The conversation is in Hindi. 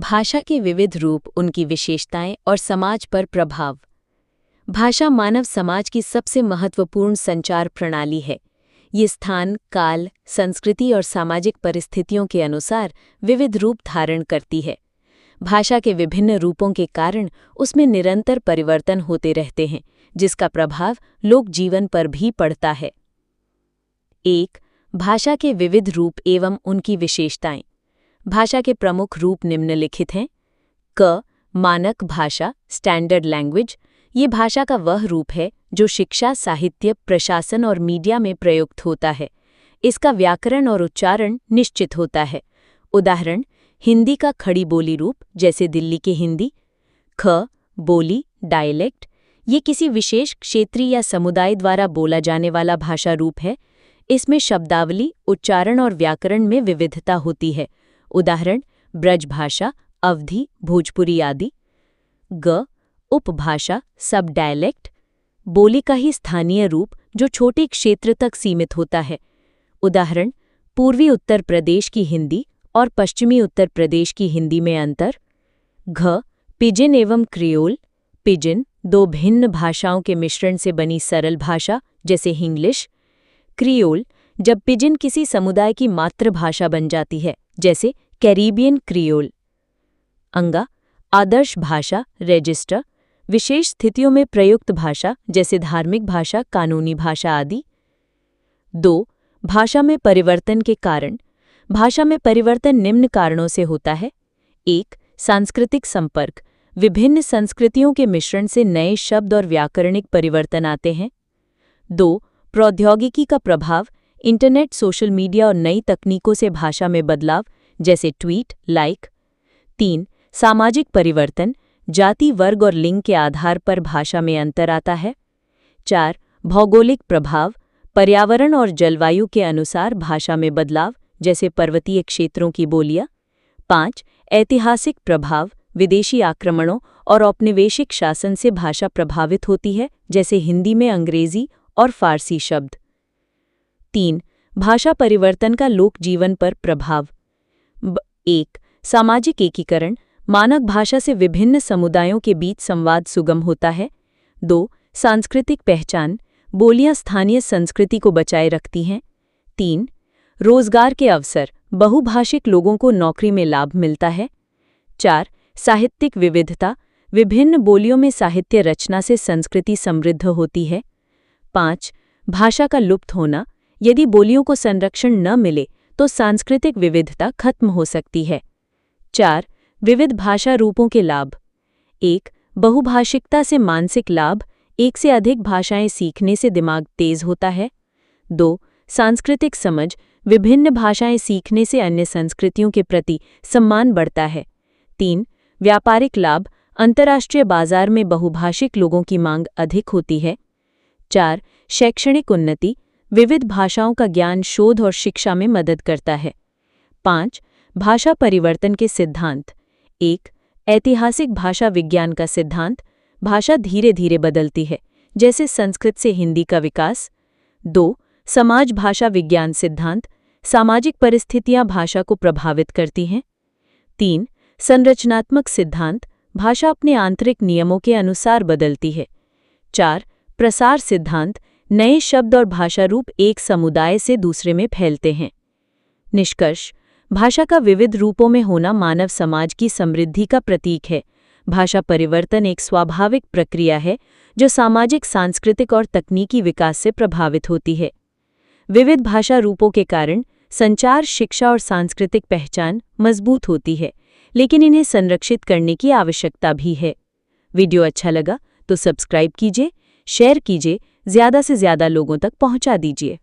भाषा के विविध रूप, उनकी विशेषताएं और समाज पर प्रभाव। भाषा मानव समाज की सबसे महत्वपूर्ण संचार प्रणाली है। ये स्थान, काल, संस्कृति और सामाजिक परिस्थितियों के अनुसार विविध रूप धारण करती है। भाषा के विभिन्न रूपों के कारण उसमें निरंतर परिवर्तन होते रहते हैं, जिसका प्रभाव लोक जीवन पर भी पड़ता है। 1. भाषा के विविध रूप एवं उनकी विशेषताएं। भाषा के प्रमुख रूप निम्नलिखित हैं। क. मानक भाषा, स्टैंडर्ड लैंग्वेज। ये भाषा का वह रूप है जो शिक्षा, साहित्य, प्रशासन और मीडिया में प्रयुक्त होता है। इसका व्याकरण और उच्चारण निश्चित होता है। उदाहरण: हिंदी का खड़ी बोली रूप, जैसे दिल्ली की हिंदी। ख. बोली, डायलेक्ट। ये किसी विशेष क्षेत्र या समुदाय द्वारा बोला जाने वाला भाषा रूप है। इसमें शब्दावली, उच्चारण और व्याकरण में विविधता होती है। उदाहरण: ब्रज भाषा, अवधी, भोजपुरी आदि। ग. उपभाषा, सब डायलेक्ट। बोली का ही स्थानीय रूप जो छोटे क्षेत्र तक सीमित होता है। उदाहरण: पूर्वी उत्तर प्रदेश की हिंदी और पश्चिमी उत्तर प्रदेश की हिंदी में अंतर। घ. पिजिन एवं क्रियोल। पिजिन दो भिन्न भाषाओं के मिश्रण से बनी सरल भाषा, जैसे इंग्लिश। क्रियोल जब पिजिन किसी समुदाय की मातृभाषा बन जाती है, जैसे कैरिबियन क्रियोल। अंगा. आदर्श भाषा, रजिस्टर। विशेष स्थितियों में प्रयुक्त भाषा, जैसे धार्मिक भाषा, कानूनी भाषा आदि। 2. भाषा में परिवर्तन के कारण। भाषा में परिवर्तन निम्न कारणों से होता है। 1. सांस्कृतिक संपर्क। विभिन्न संस्कृतियों के मिश्रण से नए शब्द और व्याकरणिक परिवर्तन आते हैं। 2. प्रौद्योगिकी का प्रभाव। इंटरनेट, सोशल मीडिया और नई तकनीकों से भाषा में बदलाव, जैसे ट्वीट, लाइक। 3. सामाजिक परिवर्तन। जाति, वर्ग और लिंग के आधार पर भाषा में अंतर आता है। 4. भौगोलिक प्रभाव। पर्यावरण और जलवायु के अनुसार भाषा में बदलाव, जैसे पर्वतीय क्षेत्रों की बोलियां। 5. ऐतिहासिक प्रभाव। विदेशी आक्रमणों और औपनिवेशिक शासन से भाषा प्रभावित होती है, जैसे हिंदी में अंग्रेजी और फारसी शब्द। 3. भाषा परिवर्तन का लोक जीवन पर प्रभाव। 1. सामाजिक एकीकरण। मानक भाषा से विभिन्न समुदायों के बीच संवाद सुगम होता है। 2. सांस्कृतिक पहचान। बोलियां स्थानीय संस्कृति को बचाए रखती हैं। 3. रोजगार के अवसर। बहुभाषिक लोगों को नौकरी में लाभ मिलता है। 4. साहित्यिक विविधता। विभिन्न बोलियों में साहित्य रचना से संस्कृति समृद्ध होती है। 5. भाषा का लुप्त होना। यदि बोलियों को संरक्षण न मिले तो सांस्कृतिक विविधता खत्म हो सकती है। 4. विविध भाषा रूपों के लाभ। 1. बहुभाषिकता से मानसिक लाभ। एक से अधिक भाषाएं सीखने से दिमाग तेज होता है। 2. सांस्कृतिक समझ। विभिन्न भाषाएं सीखने से अन्य संस्कृतियों के प्रति सम्मान बढ़ता है। 3. व्यापारिक लाभ। अंतर्राष्ट्रीय बाजार में बहुभाषिक लोगों की मांग अधिक होती है। 4. शैक्षणिक उन्नति। विविध भाषाओं का ज्ञान शोध और शिक्षा में मदद करता है। 5. भाषा परिवर्तन के सिद्धांत। 1. ऐतिहासिक भाषा विज्ञान का सिद्धांत। भाषा धीरे धीरे बदलती है, जैसे संस्कृत से हिंदी का विकास। 2. समाज भाषा विज्ञान सिद्धांत। सामाजिक परिस्थितियां भाषा को प्रभावित करती हैं। 3. संरचनात्मक सिद्धांत। भाषा अपने आंतरिक नियमों के अनुसार बदलती है। 4. प्रसार सिद्धांत। नए शब्द और भाषा रूप एक समुदाय से दूसरे में फैलते हैं। निष्कर्ष: भाषा का विविध रूपों में होना मानव समाज की समृद्धि का प्रतीक है। भाषा परिवर्तन एक स्वाभाविक प्रक्रिया है जो सामाजिक, सांस्कृतिक और तकनीकी विकास से प्रभावित होती है। विविध भाषा रूपों के कारण संचार, शिक्षा और सांस्कृतिक पहचान मजबूत होती है, लेकिन इन्हें संरक्षित करने की आवश्यकता भी है। वीडियो अच्छा लगा तो सब्सक्राइब कीजिए, शेयर कीजिए, ज़्यादा से ज़्यादा लोगों तक पहुंचा दीजिए।